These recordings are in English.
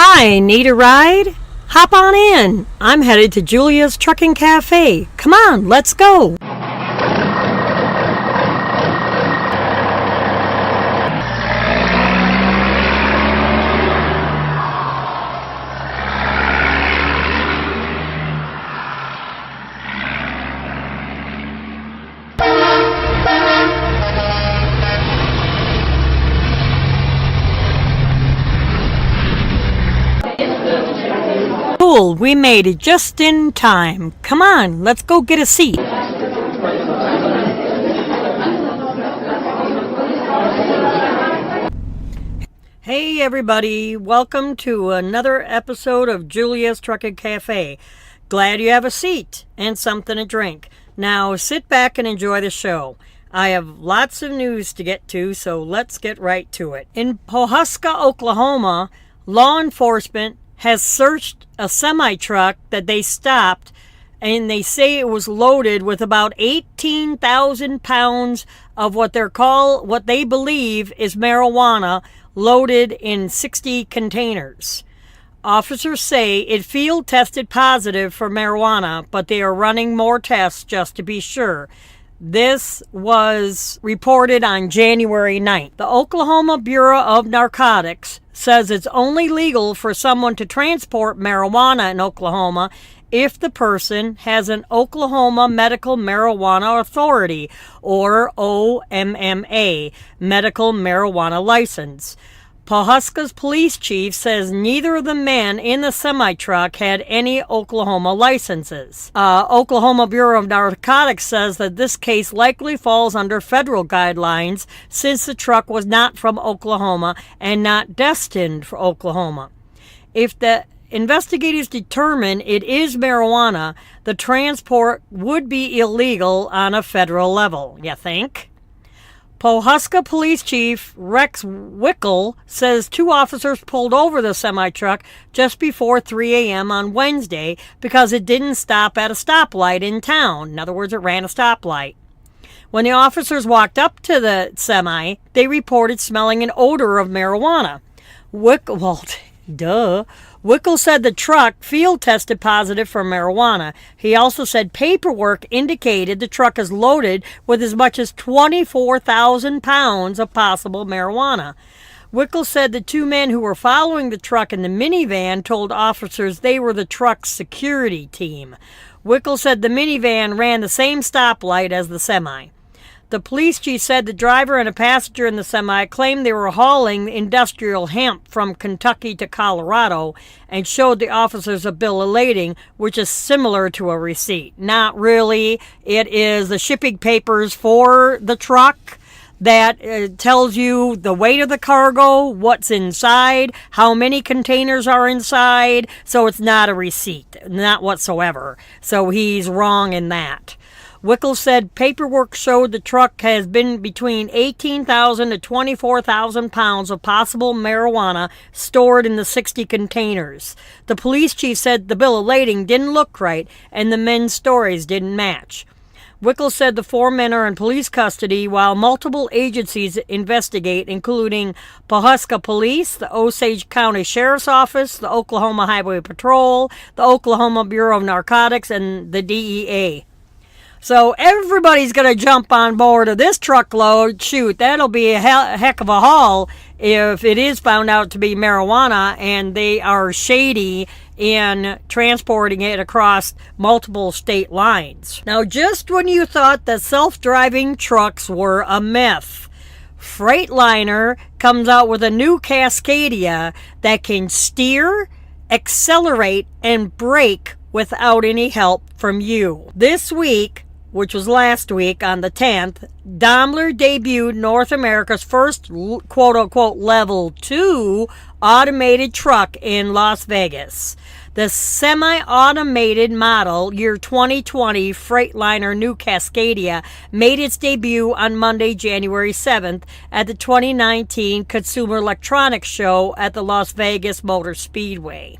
Hi, need a ride? Hop on in. I'm headed to Julia's Trucking Cafe. Come on, let's go. Cool, we made it just in time. Come on, let's go get a seat. Hey everybody, welcome to another episode of Julia's Trucking Cafe. Glad you have a seat and something to drink. Now sit back and enjoy the show. I have lots of news to get to, so let's get right to it. In Pawhuska, Oklahoma, law enforcement has searched a semi-truck that they stopped, and they say it was loaded with about 18,000 pounds of what they believe is marijuana, loaded in 60 containers. Officers say it field tested positive for marijuana, but they are running more tests just to be sure. This was reported on January 9th. The Oklahoma Bureau of Narcotics says it's only legal for someone to transport marijuana in Oklahoma if the person has an Oklahoma Medical Marijuana Authority, or OMMA, medical marijuana license. Pawhuska's police chief says neither of the men in the semi-truck had any Oklahoma licenses. Oklahoma Bureau of Narcotics says that this case likely falls under federal guidelines since the truck was not from Oklahoma and not destined for Oklahoma. If the investigators determine it is marijuana, the transport would be illegal on a federal level, you think? Pawhuska Police Chief Rex Wickel says two officers pulled over the semi-truck just before 3 a.m. on Wednesday because it didn't stop at a stoplight in town. In other words, it ran a stoplight. When the officers walked up to the semi, they reported smelling an odor of marijuana. Wickel said the truck field tested positive for marijuana. He also said paperwork indicated the truck is loaded with as much as 24,000 pounds of possible marijuana. Wickel said the two men who were following the truck in the minivan told officers they were the truck's security team. Wickel said the minivan ran the same stoplight as the semi. The police chief said the driver and a passenger in the semi claimed they were hauling industrial hemp from Kentucky to Colorado and showed the officers a bill of lading, which is similar to a receipt. Not really. It is the shipping papers for the truck that tells you the weight of the cargo, what's inside, how many containers are inside. So it's not a receipt, not whatsoever. So he's wrong in that. Wickel said paperwork showed the truck has been between 18,000 to 24,000 pounds of possible marijuana stored in the 60 containers. The police chief said the bill of lading didn't look right and the men's stories didn't match. Wickel said the four men are in police custody while multiple agencies investigate, including Pawhuska Police, the Osage County Sheriff's Office, the Oklahoma Highway Patrol, the Oklahoma Bureau of Narcotics, and the DEA. So everybody's going to jump on board of this truckload. Shoot, that'll be a heck of a haul if it is found out to be marijuana and they are shady in transporting it across multiple state lines. Now, just when you thought that self-driving trucks were a myth, Freightliner comes out with a new Cascadia that can steer, accelerate, and brake without any help from you. This week, which was last week on the 10th, Daimler debuted North America's first quote-unquote level 2 automated truck in Las Vegas. The semi-automated model year 2020 Freightliner new Cascadia made its debut on Monday, January 7th at the 2019 Consumer Electronics Show at the Las Vegas Motor Speedway.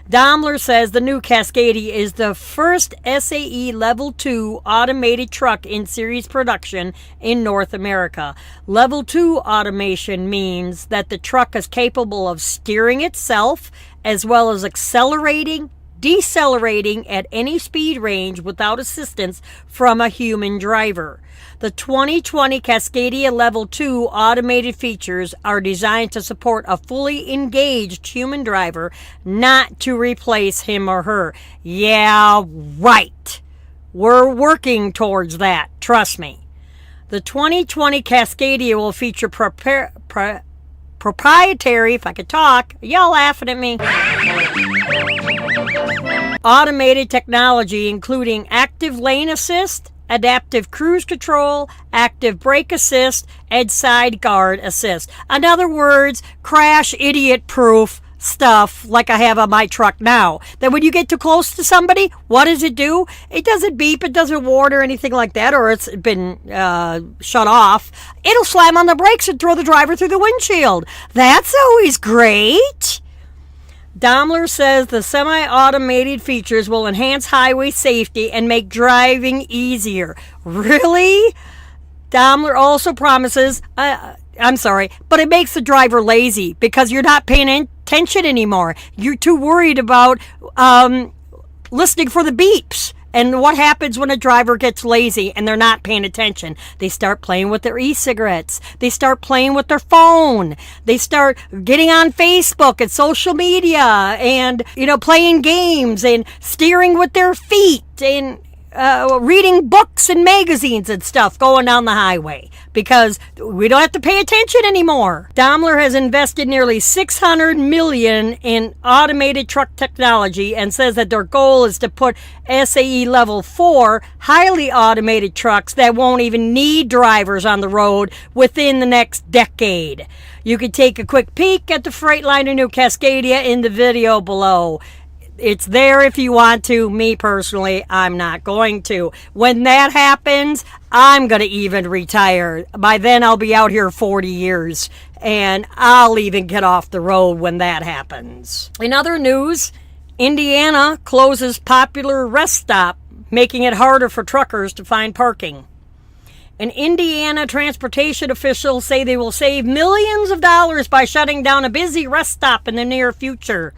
Daimler says the new Cascadia is the first SAE Level 2 automated truck in series production in North America. Level 2 automation means that the truck is capable of steering itself, as well as accelerating, decelerating at any speed range without assistance from a human driver. The 2020 Cascadia Level 2 automated features are designed to support a fully engaged human driver, not to replace him or her. Yeah, right. We're working towards that, trust me. The 2020 Cascadia will feature proprietary, if I could talk, y'all laughing at me, automated technology including active lane assist, adaptive cruise control, active brake assist, and side guard assist. In other words, crash idiot proof stuff like I have on my truck now. That when you get too close to somebody, what does it do? It doesn't beep, it doesn't warn or anything like that, or it's been shut off. It'll slam on the brakes and throw the driver through the windshield. That's always great. Daimler says the semi-automated features will enhance highway safety and make driving easier. Really? Daimler also promises, but it makes the driver lazy because you're not paying attention anymore. You're too worried about listening for the beeps. And what happens when a driver gets lazy and they're not paying attention? They start playing with their e-cigarettes. They start playing with their phone. They start getting on Facebook and social media and, playing games and steering with their feet and reading books and magazines and stuff going down the highway because we don't have to pay attention anymore. Daimler has invested nearly $600 million in automated truck technology and says that their goal is to put SAE Level 4 highly automated trucks that won't even need drivers on the road within the next decade. You can take a quick peek at the Freightliner new Cascadia in the video below. It's there if you want to. Me personally, I'm not going to. When that happens, I'm going to even retire. By then, I'll be out here 40 years, and I'll even get off the road when that happens. In other news, Indiana closes popular rest stop, making it harder for truckers to find parking. And Indiana transportation officials say they will save millions of dollars by shutting down a busy rest stop in the near future.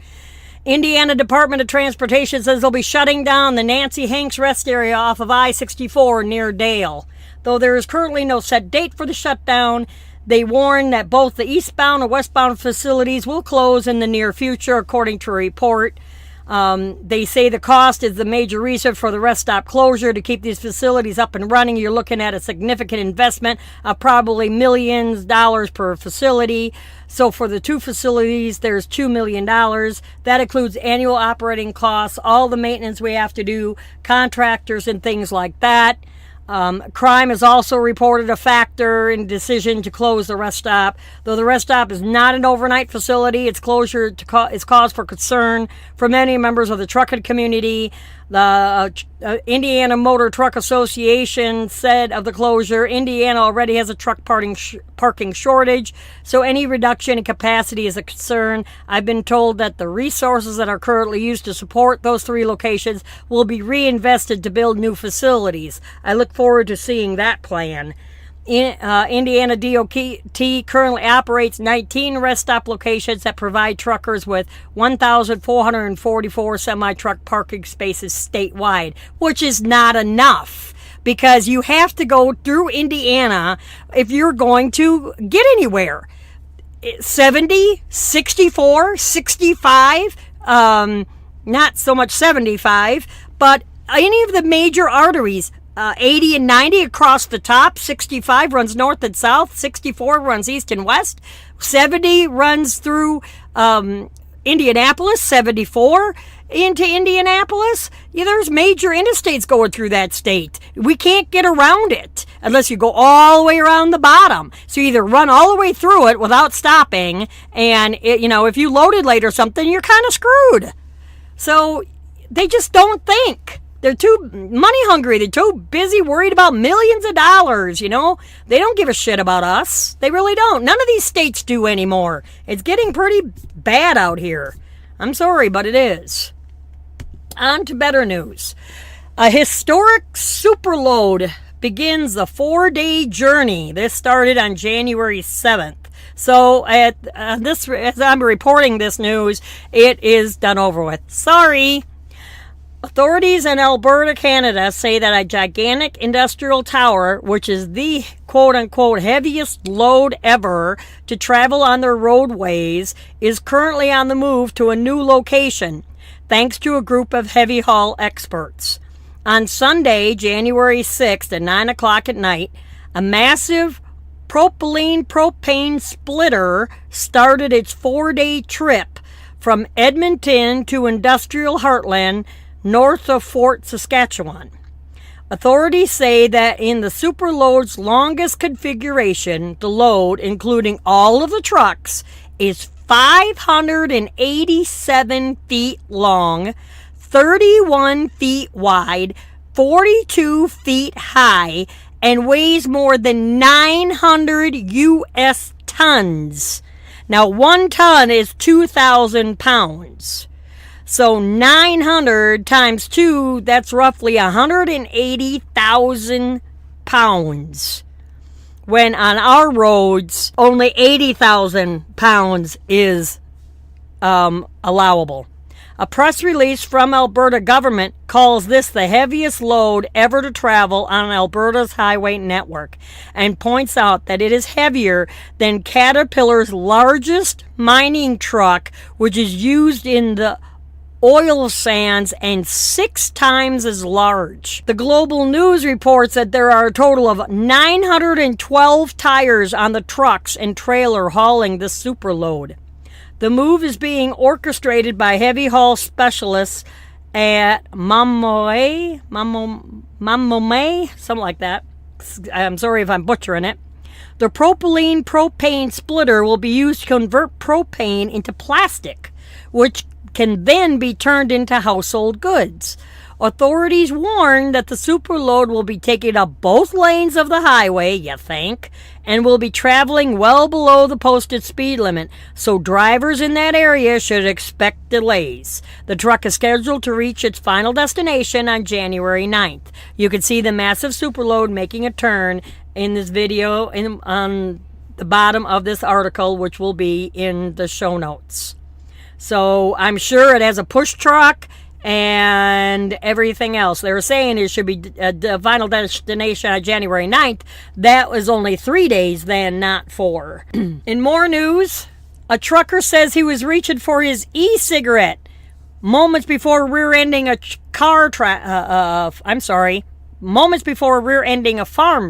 Indiana Department of Transportation says they'll be shutting down the Nancy Hanks rest area off of I-64 near Dale. Though there is currently no set date for the shutdown, they warn that both the eastbound and westbound facilities will close in the near future, according to a report. They say the cost is the major reason for the rest stop closure. To keep these facilities up and running, you're looking at a significant investment of probably millions of dollars per facility. So for the two facilities, there's $2 million. That includes annual operating costs, all the maintenance we have to do, contractors and things like that. Crime is also reported a factor in decision to close the rest stop. Though the rest stop is not an overnight facility, its closure is cause for concern for many members of the trucking community. The Indiana Motor Truck Association said of the closure, Indiana already has a truck parking shortage, so any reduction in capacity is a concern. I've been told that the resources that are currently used to support those three locations will be reinvested to build new facilities. I look forward to seeing that plan. Indiana DOT currently operates 19 rest stop locations that provide truckers with 1,444 semi-truck parking spaces statewide, which is not enough because you have to go through Indiana if you're going to get anywhere. 70, 64, 65, not so much 75, but any of the major arteries, 80 and 90 across the top, 65 runs north and south, 64 runs east and west, 70 runs through Indianapolis, 74 into Indianapolis. Yeah, there's major interstates going through that state. We can't get around it unless you go all the way around the bottom. So you either run all the way through it without stopping, and if you loaded late or something, you're kind of screwed. So they just don't think. They're too money hungry. They're too busy worried about millions of dollars, They don't give a shit about us. They really don't. None of these states do anymore. It's getting pretty bad out here. I'm sorry, but it is. On to better news. A historic superload begins the 4-day journey. This started on January 7th. So at this, as I'm reporting this news, it is done over with. Sorry. Authorities in Alberta, Canada say that a gigantic industrial tower, which is the quote-unquote heaviest load ever to travel on their roadways, is currently on the move to a new location, thanks to a group of heavy haul experts. On Sunday, January 6th at 9 o'clock at night, a massive propane splitter started its 4-day trip from Edmonton to industrial heartland north of Fort Saskatchewan. Authorities say that in the superload's longest configuration, the load, including all of the trucks, is 587 feet long, 31 feet wide, 42 feet high, and weighs more than 900 U.S. tons. Now, 1 ton is 2,000 pounds. So 900 times 2, that's roughly 180,000 pounds. When on our roads, only 80,000 pounds is allowable. A press release from Alberta government calls this the heaviest load ever to travel on Alberta's highway network and points out that it is heavier than Caterpillar's largest mining truck, which is used in the oil sands and 6 times as large. The Global News reports that there are a total of 912 tires on the trucks and trailer hauling this superload. The move is being orchestrated by heavy haul specialists at Mammoet, something like that. I'm sorry if I'm butchering it. The propane splitter will be used to convert propane into plastic, which can then be turned into household goods. Authorities warn that the superload will be taking up both lanes of the highway, you think, and will be traveling well below the posted speed limit, so drivers in that area should expect delays. The truck is scheduled to reach its final destination on January 9th. You can see the massive superload making a turn in this video on the bottom of this article, which will be in the show notes. So I'm sure it has a push truck and everything else. They were saying it should be the final destination on January 9th. That was only 3 days then, not 4. In more news, a trucker says he was reaching for his e-cigarette moments before rear-ending a farm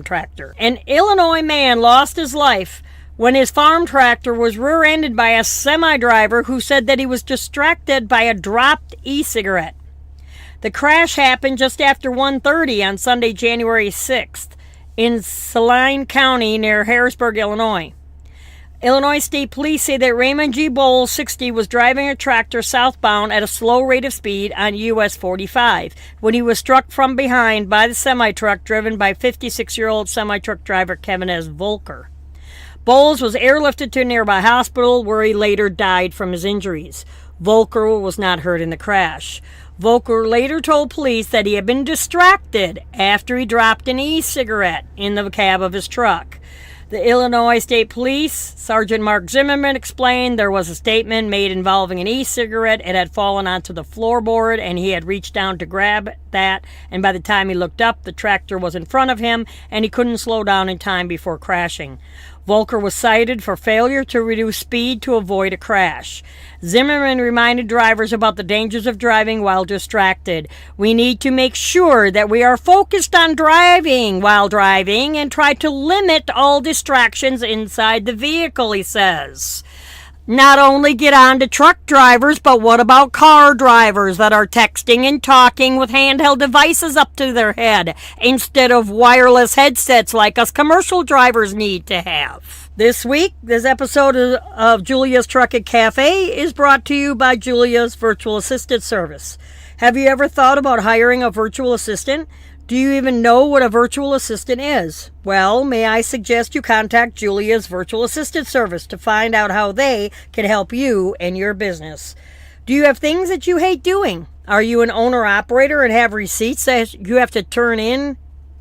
tractor. An Illinois man lost his life when his farm tractor was rear-ended by a semi-driver who said that he was distracted by a dropped e-cigarette. The crash happened just after 1:30 on Sunday, January 6th in Saline County near Harrisburg, Illinois. Illinois State Police say that Raymond G. Bowles, 60, was driving a tractor southbound at a slow rate of speed on US 45 when he was struck from behind by the semi-truck driven by 56-year-old semi-truck driver Kevin S. Volker. Bowles was airlifted to a nearby hospital where he later died from his injuries. Volker was not hurt in the crash. Volker later told police that he had been distracted after he dropped an e-cigarette in the cab of his truck. The Illinois State Police, Sergeant Mark Zimmerman, explained there was a statement made involving an e-cigarette. It had fallen onto the floorboard and he had reached down to grab that, and by the time he looked up, the tractor was in front of him and he couldn't slow down in time before crashing. Volker was cited for failure to reduce speed to avoid a crash. Zimmerman reminded drivers about the dangers of driving while distracted. We need to make sure that we are focused on driving while driving and try to limit all distractions inside the vehicle, he says. Not only get on to truck drivers, but what about car drivers that are texting and talking with handheld devices up to their head instead of wireless headsets like us commercial drivers need to have? This week, this episode of Julia's Trucking Cafe is brought to you by Julia's Virtual Assistant Service. Have you ever thought about hiring a virtual assistant? Do you even know what a virtual assistant is? Well, may I suggest you contact Julia's Virtual Assistant Service to find out how they can help you and your business. Do you have things that you hate doing? Are you an owner-operator and have receipts that you have to turn in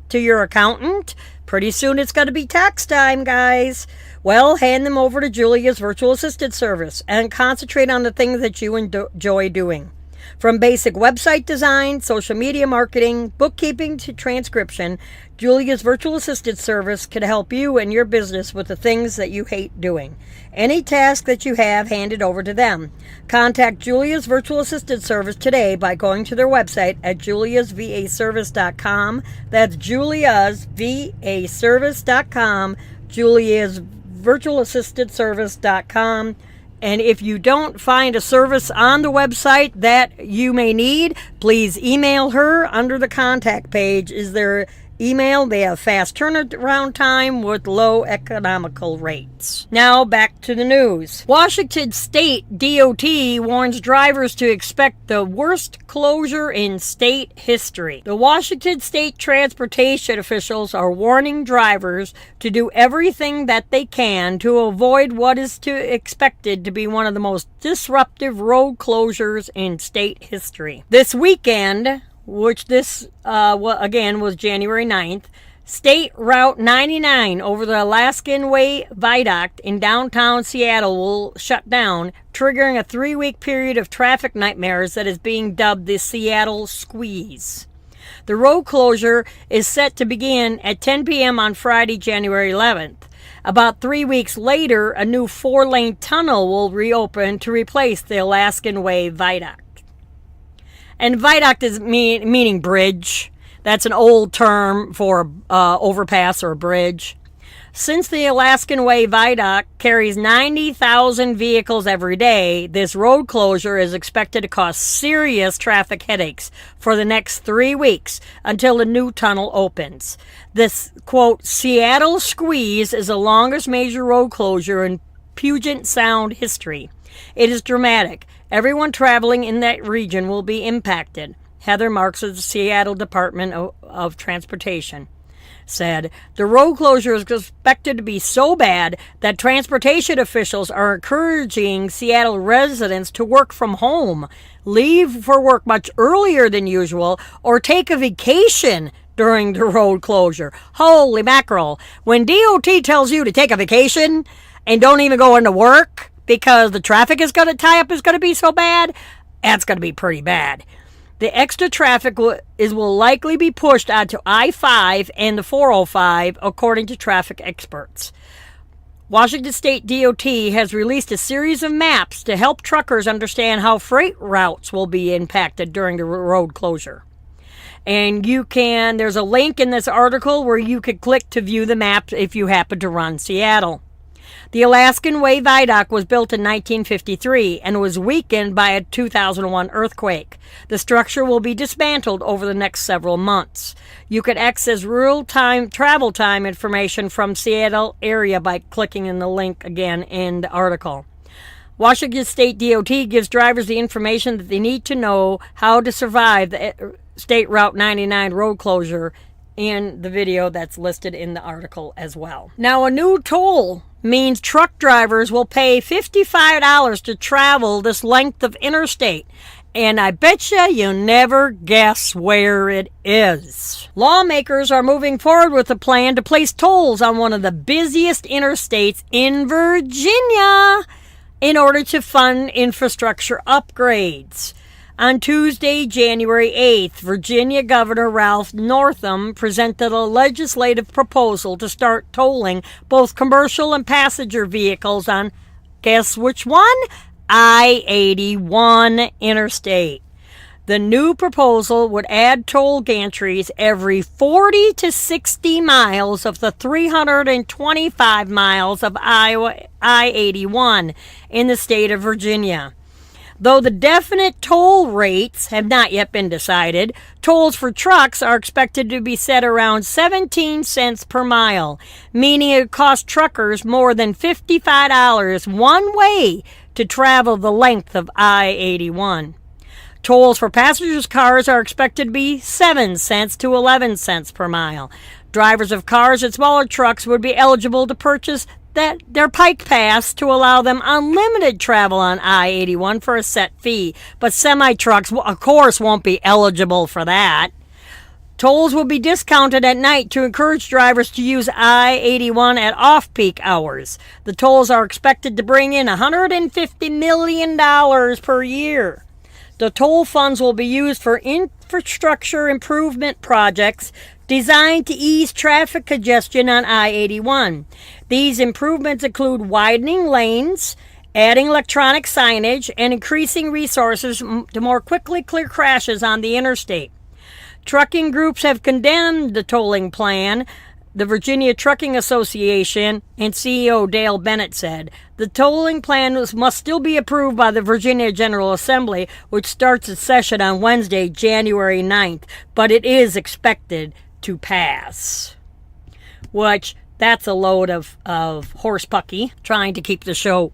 to your accountant? Pretty soon it's going to be tax time, guys. Well, hand them over to Julia's virtual assistant service and concentrate on the things that you enjoy doing. From basic website design, social media marketing, bookkeeping to transcription, Julia's virtual assistant service can help you and your business with the things that you hate doing. Any task that you have, hand it over to them. Contact Julia's virtual assistant service today by going to their website at juliasvaservice.com. That's juliasvaservice.com, juliasvirtualassistantservice.com. And if you don't find a service on the website that you may need, please email her. Under the contact page is their email. They have fast turnaround time with low economical rates. Now back to the news. Washington State DOT warns drivers to expect the worst closure in state history. The Washington State transportation officials are warning drivers to do everything that they can to avoid what is expected to be one of the most disruptive road closures in state history. This weekend, which this, again, was January 9th, State Route 99 over the Alaskan Way Viaduct in downtown Seattle will shut down, triggering a 3-week period of traffic nightmares that is being dubbed the Seattle Squeeze. The road closure is set to begin at 10 p.m. on Friday, January 11th. About 3 weeks later, a new 4-lane tunnel will reopen to replace the Alaskan Way Viaduct. And viaduct is meaning bridge. That's an old term for overpass or bridge. Since the Alaskan Way Viaduct carries 90,000 vehicles every day, this road closure is expected to cause serious traffic headaches for the next 3 weeks until the new tunnel opens. This, quote, Seattle Squeeze is the longest major road closure in Puget Sound history. It is dramatic. Everyone traveling in that region will be impacted. Heather Marks of the Seattle Department of Transportation said, the road closure is expected to be so bad that transportation officials are encouraging Seattle residents to work from home, leave for work much earlier than usual, or take a vacation during the road closure. Holy mackerel. When DOT tells you to take a vacation and don't even go into work because the traffic is going to tie up is going to be so bad, that's going to be pretty bad. The extra traffic will likely be pushed onto I-5 and the 405, according to traffic experts. Washington State DOT has released a series of maps to help truckers understand how freight routes will be impacted during the road closure. And there's a link in this article where you could click to view the map if you happen to run Seattle. The Alaskan Way Viaduct was built in 1953 and was weakened by a 2001 earthquake. The structure will be dismantled over the next several months. You can access real-time travel time information from Seattle area by clicking in the link again in the article. Washington State DOT gives drivers the information that they need to know how to survive the State Route 99 road closure in the video that's listed in the article as well. Now, a new toll means truck drivers will pay $55 to travel this length of interstate. And I bet you'll never guess where it is. Lawmakers are moving forward with a plan to place tolls on one of the busiest interstates in Virginia in order to fund infrastructure upgrades. On Tuesday, January 8th, Virginia Governor Ralph Northam presented a legislative proposal to start tolling both commercial and passenger vehicles on, guess which one? I-81 interstate. The new proposal would add toll gantries every 40 to 60 miles of the 325 miles of I-81 in the state of Virginia. Though the definite toll rates have not yet been decided, tolls for trucks are expected to be set around 17 cents per mile, meaning it costs truckers more than $55 one way to travel the length of I-81. Tolls for passengers' cars are expected to be 7 cents to 11 cents per mile. Drivers of cars and smaller trucks would be eligible to purchase their Pike Pass to allow them unlimited travel on I-81 for a set fee. But semi-trucks, of course, won't be eligible for that. Tolls will be discounted at night to encourage drivers to use I-81 at off-peak hours. The tolls are expected to bring in $150 million per year. The toll funds will be used for infrastructure improvement projects designed to ease traffic congestion on I-81. These improvements include widening lanes, adding electronic signage, and increasing resources to more quickly clear crashes on the interstate. Trucking groups have condemned the tolling plan. The Virginia Trucking Association and CEO Dale Bennett said the tolling plan must still be approved by the Virginia General Assembly, which starts its session on Wednesday, January 9th, but it is expected to pass. Which, that's a load of horse pucky, trying to keep the show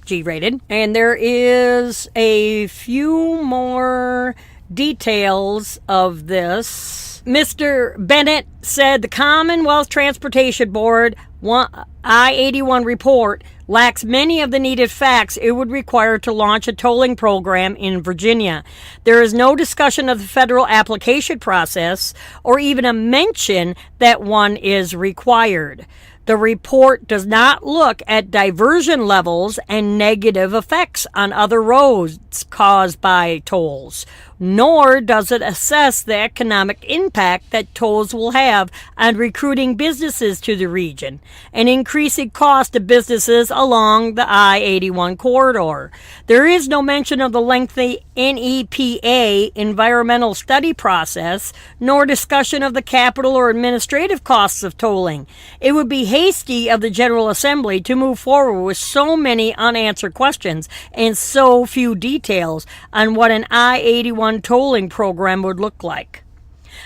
G-rated. And there is a few more details of this. Mr. Bennett said the Commonwealth Transportation Board I-81 report lacks many of the needed facts it would require to launch a tolling program in Virginia. There is no discussion of the federal application process or even a mention that one is required. The report does not look at diversion levels and negative effects on other roads caused by tolls, nor does it assess the economic impact that tolls will have on recruiting businesses to the region and increasing cost of businesses along the I-81 corridor. There is no mention of the lengthy NEPA environmental study process, nor discussion of the capital or administrative costs of tolling. It would be hasty of the General Assembly to move forward with so many unanswered questions and so few details on what an I-81 tolling program would look like.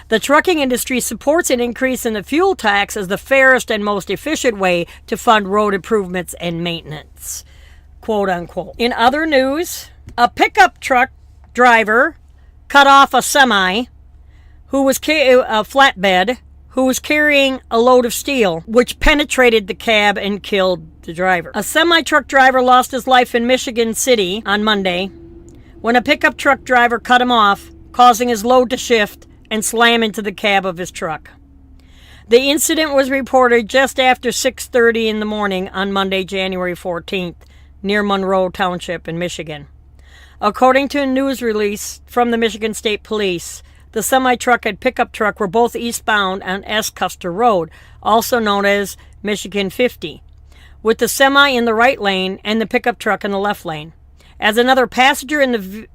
The trucking industry supports an increase in the fuel tax as the fairest and most efficient way to fund road improvements and maintenance, quote unquote. In other news, a pickup truck driver cut off a semi who was a flatbed who was carrying a load of steel, which penetrated the cab and killed the driver. A semi-truck driver lost his life in Michigan City on Monday when a pickup truck driver cut him off, causing his load to shift and slam into the cab of his truck. The incident was reported just after 6:30 in the morning on Monday, January 14th, near Monroe Township in Michigan. According to a news release from the Michigan State Police, the semi-truck and pickup truck were both eastbound on S. Custer Road, also known as Michigan 50, with the semi in the right lane and the pickup truck in the left lane. As another passenger in the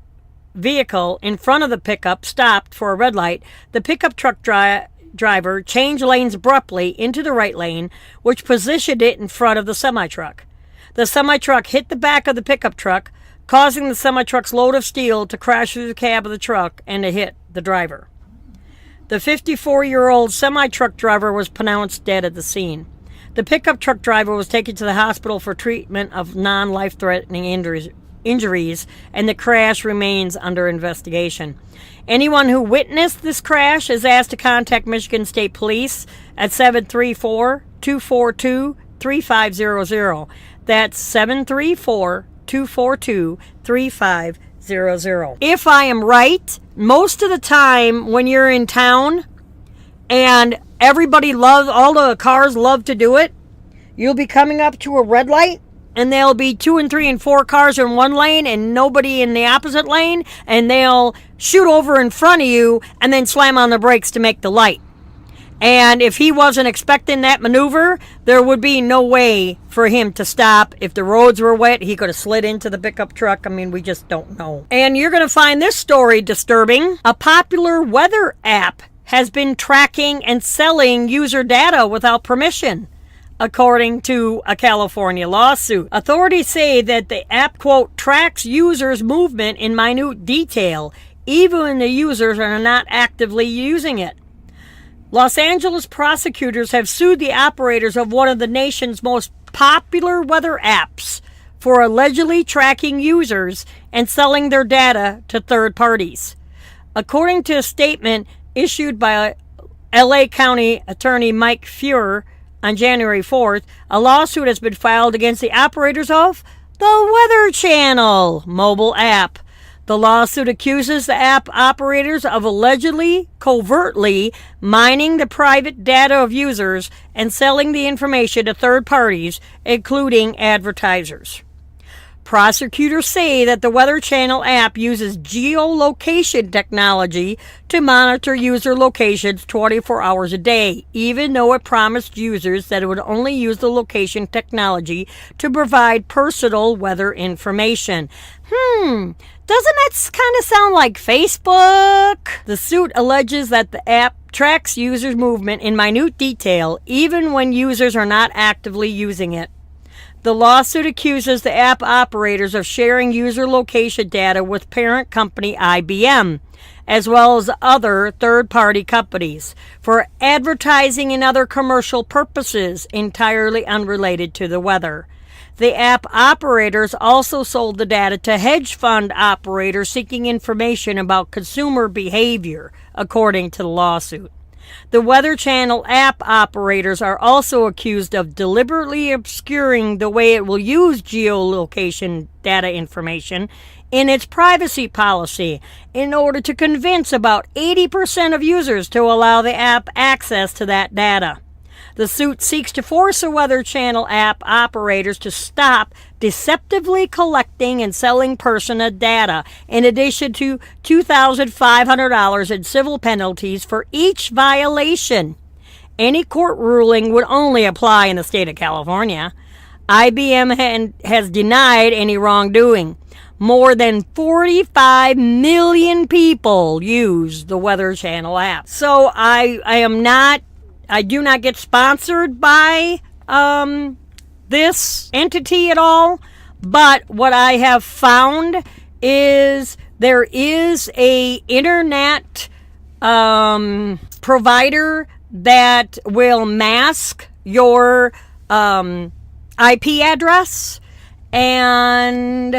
vehicle in front of the pickup stopped for a red light, the pickup truck driver changed lanes abruptly into the right lane, which positioned it in front of the semi-truck. The semi-truck hit the back of the pickup truck, causing the semi-truck's load of steel to crash through the cab of the truck and to hit the driver. The 54-year-old semi-truck driver was pronounced dead at the scene. The pickup truck driver was taken to the hospital for treatment of non-life-threatening injuries, and the crash remains under investigation. Anyone who witnessed this crash is asked to contact Michigan State Police at 734-242-3500. That's 734-242-3500. If I am right, most of the time when you're in town and all the cars love to do it, you'll be coming up to a red light and there'll be 2 and 3 and 4 cars in one lane and nobody in the opposite lane, and they'll shoot over in front of you and then slam on the brakes to make the light. And if he wasn't expecting that maneuver, there would be no way for him to stop. If the roads were wet, he could have slid into the pickup truck. I mean, we just don't know. And you're going to find this story disturbing. A popular weather app has been tracking and selling user data without permission, according to a California lawsuit. Authorities say that the app, quote, tracks users' movement in minute detail, even when the users are not actively using it. Los Angeles prosecutors have sued the operators of one of the nation's most popular weather apps for allegedly tracking users and selling their data to third parties. According to a statement issued by LA County Attorney Mike Feuer on January 4th, a lawsuit has been filed against the operators of the Weather Channel mobile app. The lawsuit accuses the app operators of allegedly, covertly mining the private data of users and selling the information to third parties, including advertisers. Prosecutors say that the Weather Channel app uses geolocation technology to monitor user locations 24 hours a day, even though it promised users that it would only use the location technology to provide personal weather information. Doesn't that kind of sound like Facebook? The suit alleges that the app tracks users' movement in minute detail, even when users are not actively using it. The lawsuit accuses the app operators of sharing user location data with parent company IBM, as well as other third-party companies, for advertising and other commercial purposes entirely unrelated to the weather. The app operators also sold the data to hedge fund operators seeking information about consumer behavior, according to the lawsuit. The Weather Channel app operators are also accused of deliberately obscuring the way it will use geolocation data information in its privacy policy in order to convince about 80% of users to allow the app access to that data. The suit seeks to force the Weather Channel app operators to stop deceptively collecting and selling personal data, in addition to $2,500 in civil penalties for each violation. Any court ruling would only apply in the state of California. IBM has denied any wrongdoing. More than 45 million people use the Weather Channel app. So I do not get sponsored by this entity at all, but what I have found is there is a internet provider that will mask your IP address, and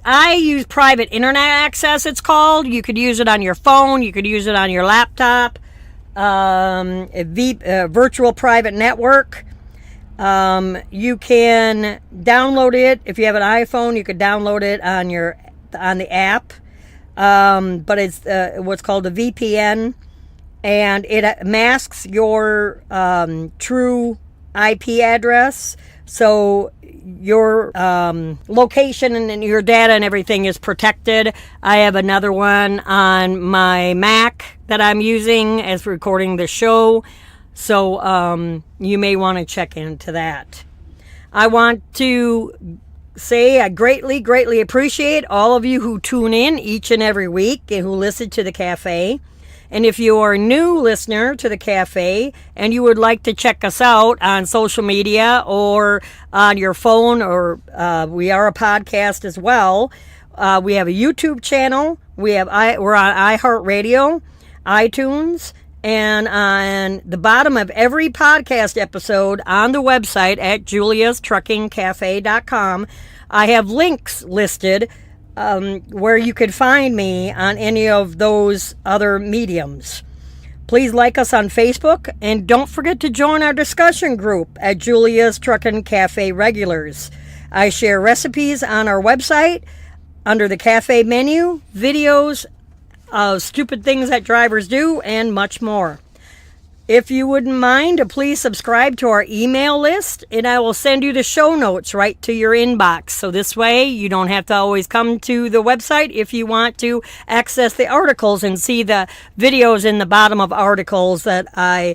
I use private internet access, it's called. You could use it on your phone, you could use it on your laptop. Virtual private network. You can download it. If you have an iPhone, you could download it on the app. But it's what's called a VPN, and it masks your true IP address. So your location and your data and everything is protected. I have another one on my Mac that I'm using as recording the show. So you may want to check into that. I want to say I greatly, greatly appreciate all of you who tune in each and every week and who listen to the cafe. And if you are a new listener to the cafe and you would like to check us out on social media or on your phone, or we are a podcast as well. We have a YouTube channel. We're on iHeartRadio, iTunes, and on the bottom of every podcast episode on the website at juliastruckingcafe.com, I have links listed where you could find me on any of those other mediums. Please like us on Facebook, and don't forget to join our discussion group at Julia's Truckin' Cafe Regulars. I share recipes on our website under the cafe menu, videos of stupid things that drivers do, and much more. If you wouldn't mind, please subscribe to our email list, and I will send you the show notes right to your inbox. So this way, you don't have to always come to the website if you want to access the articles and see the videos in the bottom of articles that I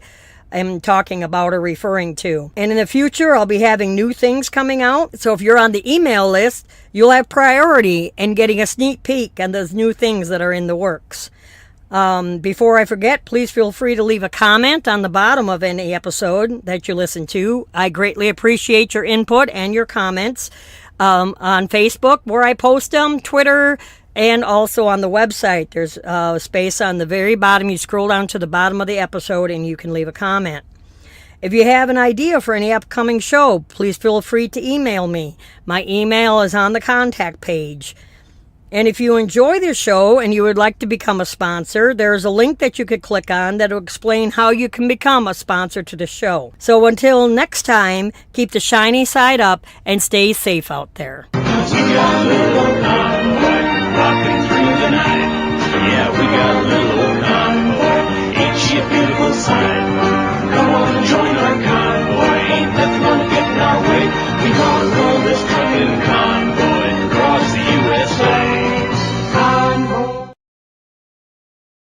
am talking about or referring to. And in the future, I'll be having new things coming out. So if you're on the email list, you'll have priority in getting a sneak peek on those new things that are in the works. Before I forget, please feel free to leave a comment on the bottom of any episode that you listen to. I greatly appreciate your input and your comments on Facebook, where I post them, Twitter, and also on the website. There's a space on the very bottom. You scroll down to the bottom of the episode and you can leave a comment. If you have an idea for any upcoming show, please feel free to email me. My email is on the contact page. And if you enjoy this show and you would like to become a sponsor, there's a link that you could click on that will explain how you can become a sponsor to the show. So until next time, keep the shiny side up and stay safe out there.